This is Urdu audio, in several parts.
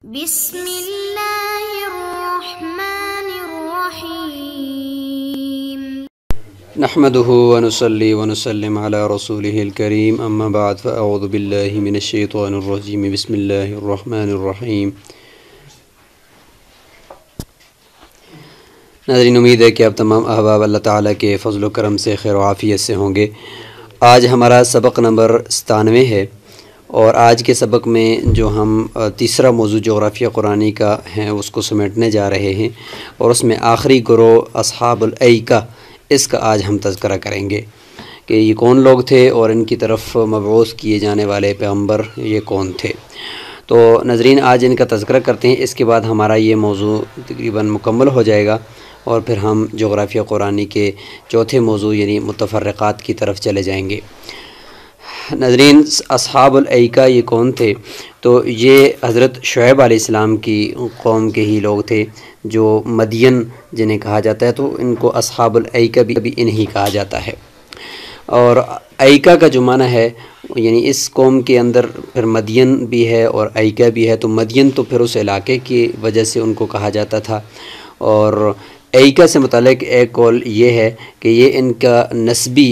بسم اللہ الرحمن الرحیم نحمده ونصلي ونسلم على رسوله الكريم اما بعد فاعوذ بالله من الشیطان الرجیم بسم اللہ الرحمن الرحیم۔ ناظرین، امید ہے کہ آپ تمام احباب اللہ تعالیٰ کے فضل و کرم سے خیر و عافیت سے ہوں گے۔ آج ہمارا سبق نمبر 97 ہے، اور آج کے سبق میں جو ہم تیسرا موضوع جغرافیہ قرآنی کا ہے اس کو سمیٹنے جا رہے ہیں، اور اس میں آخری گروہ اصحاب الایکہ، اس کا آج ہم تذکرہ کریں گے کہ یہ کون لوگ تھے اور ان کی طرف مبعوث کیے جانے والے پیغمبر یہ کون تھے۔ تو ناظرین، آج ان کا تذکرہ کرتے ہیں، اس کے بعد ہمارا یہ موضوع تقریباً مکمل ہو جائے گا، اور پھر ہم جغرافیہ قرآنی کے چوتھے موضوع یعنی متفرقات کی طرف چلے جائیں گے۔ ناظرین، اصحاب الایکہ یہ کون تھے؟ تو یہ حضرت شعیب علیہ السلام کی قوم کے ہی لوگ تھے، جو مدین جنہیں کہا جاتا ہے، تو ان کو اصحاب الایکہ بھی انہی کہا جاتا ہے۔ اور ایکہ کا جو معنی ہے، یعنی اس قوم کے اندر پھر مدین بھی ہے اور ایکہ بھی ہے، تو مدین تو پھر اس علاقے کی وجہ سے ان کو کہا جاتا تھا، اور ایکہ سے متعلق ایک قول یہ ہے کہ یہ ان کا نسبی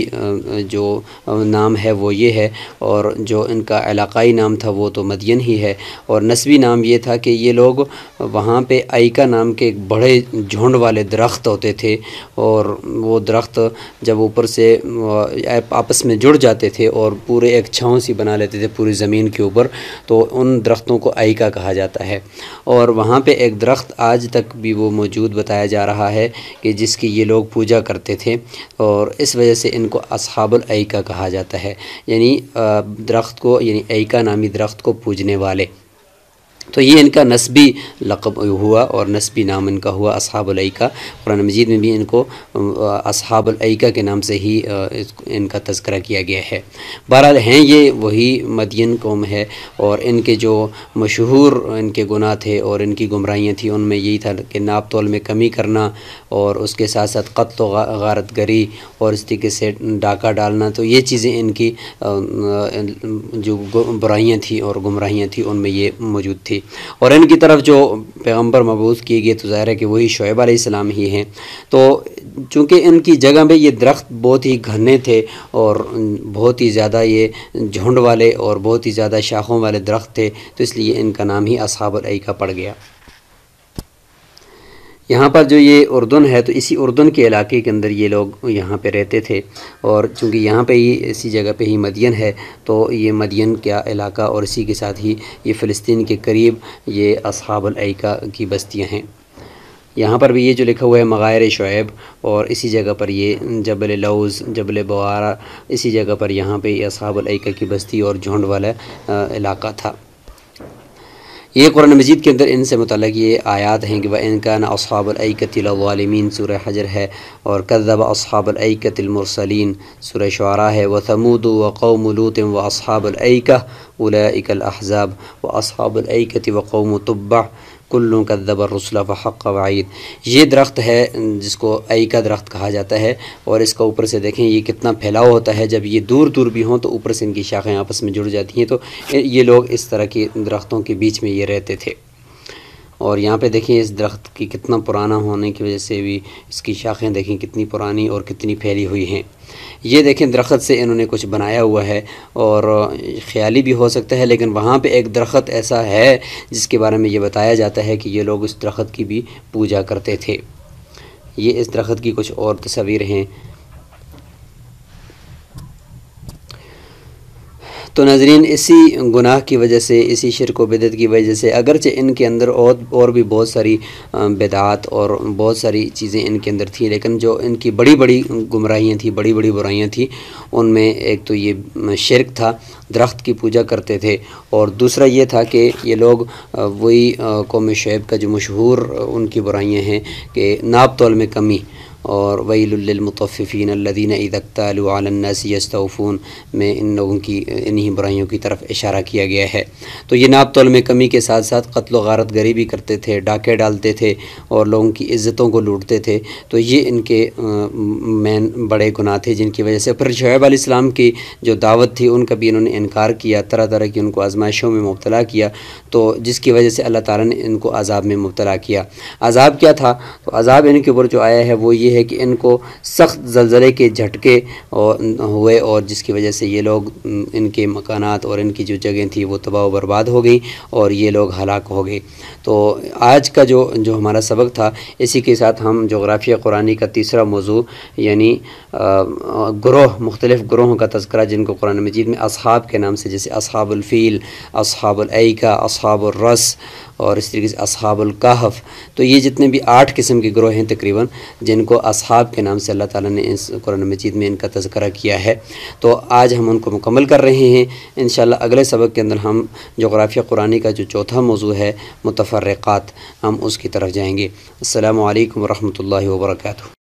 جو نام ہے وہ یہ ہے، اور جو ان کا علاقائی نام تھا وہ تو مدین ہی ہے، اور نسبی نام یہ تھا کہ یہ لوگ وہاں پہ ایکہ نام کے ایک بڑے جھنڈ والے درخت ہوتے تھے، اور وہ درخت جب اوپر سے آپس میں جڑ جاتے تھے اور پورے ایک چھاؤں سی بنا لیتے تھے پوری زمین کے اوپر، تو ان درختوں کو ایکہ کہا جاتا ہے۔ اور وہاں پہ ایک درخت آج تک بھی وہ موجود بتایا جا رہا ہے کہ جس کی یہ لوگ پوجا کرتے تھے، اور اس وجہ سے ان کو اصحاب الایکہ کہا جاتا ہے، یعنی درخت کو، یعنی ایکہ نامی درخت کو پوجنے والے۔ تو یہ ان کا نسبی لقب ہوا اور نسبی نام ان کا ہوا اصحاب الایکہ۔ قرآن مجید میں بھی ان کو اصحاب الایکہ کے نام سے ہی ان کا تذکرہ کیا گیا ہے۔ بہرحال ہیں یہ وہی مدین قوم ہے، اور ان کے جو مشہور ان کے گناہ تھے اور ان کی گمراہیاں تھیں، ان میں یہی تھا کہ ناپ تول میں کمی کرنا، اور اس کے ساتھ ساتھ قتل و غارت گری اور اس طریقے سے ڈاکہ ڈالنا۔ تو یہ چیزیں ان کی جو برائیاں تھیں اور گمراہیاں تھیں ان میں یہ موجود تھی۔ اور ان کی طرف جو پیغمبر مبعوث کیے گئے تو ظاہر ہے کہ وہی شعیب علیہ السلام ہی ہیں۔ تو چونکہ ان کی جگہ میں یہ درخت بہت ہی گھنے تھے اور بہت ہی زیادہ یہ جھنڈ والے اور بہت ہی زیادہ شاخوں والے درخت تھے، تو اس لیے ان کا نام ہی اصحاب الایکہ پڑ گیا۔ یہاں پر جو یہ اردن ہے، تو اسی اردن کے علاقے کے اندر یہ لوگ یہاں پہ رہتے تھے، اور چونکہ یہاں پہ ہی اسی جگہ پہ ہی مدین ہے، تو یہ مدین کا علاقہ اور اسی کے ساتھ ہی یہ فلسطین کے قریب یہ اصحاب الایکہ کی بستیاں ہیں۔ یہاں پر بھی یہ جو لکھا ہوا ہے مغائر شعیب، اور اسی جگہ پر یہ جبل لوز، جبل بوارہ، اسی جگہ پر یہاں پہ یہ اصحاب الایکہ کی بستی اور جھنڈ والا علاقہ تھا۔ یہ قرآن مجید کے اندر ان سے متعلق یہ آیات ہیں کہ وَإِن كَانَ أَصْحَابُ الْأَيْكَةِ لَظَالِمِينَ سورہ حجر ہے، اور كَذَّبَ أَصْحَابُ الْأَيْكَةِ الْمُرْسَلِينَ سورہ شعراء ہے، وَثَمُودُ وَقَوْمُ لُوطٍ وَأَصْحَابُ الْأَيْكَةِ أُولَئِكَ الْأَحْزَابُ وَأَصْحَابُ الْأَيْكَةِ وَقَوْمُ تُبَّعٍ كُلٌّ كَذَّبَ الرُّسُلَ فَحَقَّ وَعِيدِ۔ یہ درخت ہے جس کو ایکہ درخت کہا جاتا ہے، اور اس کا اوپر سے دیکھیں یہ کتنا پھیلاؤ ہوتا ہے، جب یہ دور دور بھی ہوں تو اوپر سے ان کی شاخیں آپس میں جڑ جاتی ہیں، تو یہ لوگ اس طرح کے درختوں کے بیچ میں یہ رہتے تھے۔ اور یہاں پہ دیکھیں اس درخت کی کتنا پرانا ہونے کی وجہ سے بھی اس کی شاخیں دیکھیں کتنی پرانی اور کتنی پھیلی ہوئی ہیں۔ یہ دیکھیں درخت سے انہوں نے کچھ بنایا ہوا ہے، اور خیالی بھی ہو سکتا ہے، لیکن وہاں پہ ایک درخت ایسا ہے جس کے بارے میں یہ بتایا جاتا ہے کہ یہ لوگ اس درخت کی بھی پوجا کرتے تھے۔ یہ اس درخت کی کچھ اور تصاویر ہیں۔ تو ناظرین، اسی گناہ کی وجہ سے، اسی شرک و بدعت کی وجہ سے، اگرچہ ان کے اندر اور بھی بہت ساری بدعات اور بہت ساری چیزیں ان کے اندر تھیں، لیکن جو ان کی بڑی بڑی گمراہیاں تھیں، بڑی بڑی برائیاں تھیں، ان میں ایک تو یہ شرک تھا، درخت کی پوجا کرتے تھے، اور دوسرا یہ تھا کہ یہ لوگ وہی قوم شعیب کا جو مشہور ان کی برائیاں ہیں کہ ناپ تول میں کمی، اور ویل للمطففین الذین اذا اکتالوا علی الناس یستوفون میں ان لوگوں کی انہی برائیوں کی طرف اشارہ کیا گیا ہے۔ تو یہ ناپ تول میں کمی کے ساتھ ساتھ قتل و غارت گری بھی کرتے تھے، ڈاکے ڈالتے تھے اور لوگوں کی عزتوں کو لوٹتے تھے۔ تو یہ ان کے مین بڑے گناہ تھے جن کی وجہ سے پھر شعیب علیہ السلام کی جو دعوت تھی ان کا بھی انہوں نے انکار کیا، طرح طرح کی ان کو آزمائشوں میں مبتلا کیا، تو جس کی وجہ سے اللہ تعالیٰ نے ان کو عذاب میں مبتلا کیا۔ عذاب کیا تھا؟ تو عذاب ان کے اوپر جو آیا ہے وہ یہ ہے کہ ان کو سخت زلزلے کے جھٹکے ہوئے، اور جس کی وجہ سے یہ لوگ ان کے مکانات اور ان کی جو جگہیں تھیں وہ تباہ و برباد ہو گئی اور یہ لوگ ہلاک ہو گئے۔ تو آج کا جو ہمارا سبق تھا، اسی کے ساتھ ہم جغرافیہ قرآنی کا تیسرا موضوع یعنی گروہ، مختلف گروہوں کا تذکرہ جن کو قرآن مجید میں اصحاب کے نام سے، جیسے اصحاب الفیل، اصحاب الایکہ، اصحاب الرس اور اس طریقے سے اصحاب الکہف، تو یہ جتنے بھی 8 قسم کے گروہ ہیں تقریباً جن کو اصحاب کے نام سے اللہ تعالیٰ نے اس قرآن مجید میں ان کا تذکرہ کیا ہے۔ تو آج ہم ان کو مکمل کر رہے ہیں۔ انشاءاللہ اگلے سبق کے اندر ہم جغرافیہ قرآنی کا جو چوتھا موضوع ہے متفرقات، ہم اس کی طرف جائیں گے۔ السلام علیکم ورحمۃ اللہ وبرکاتہ۔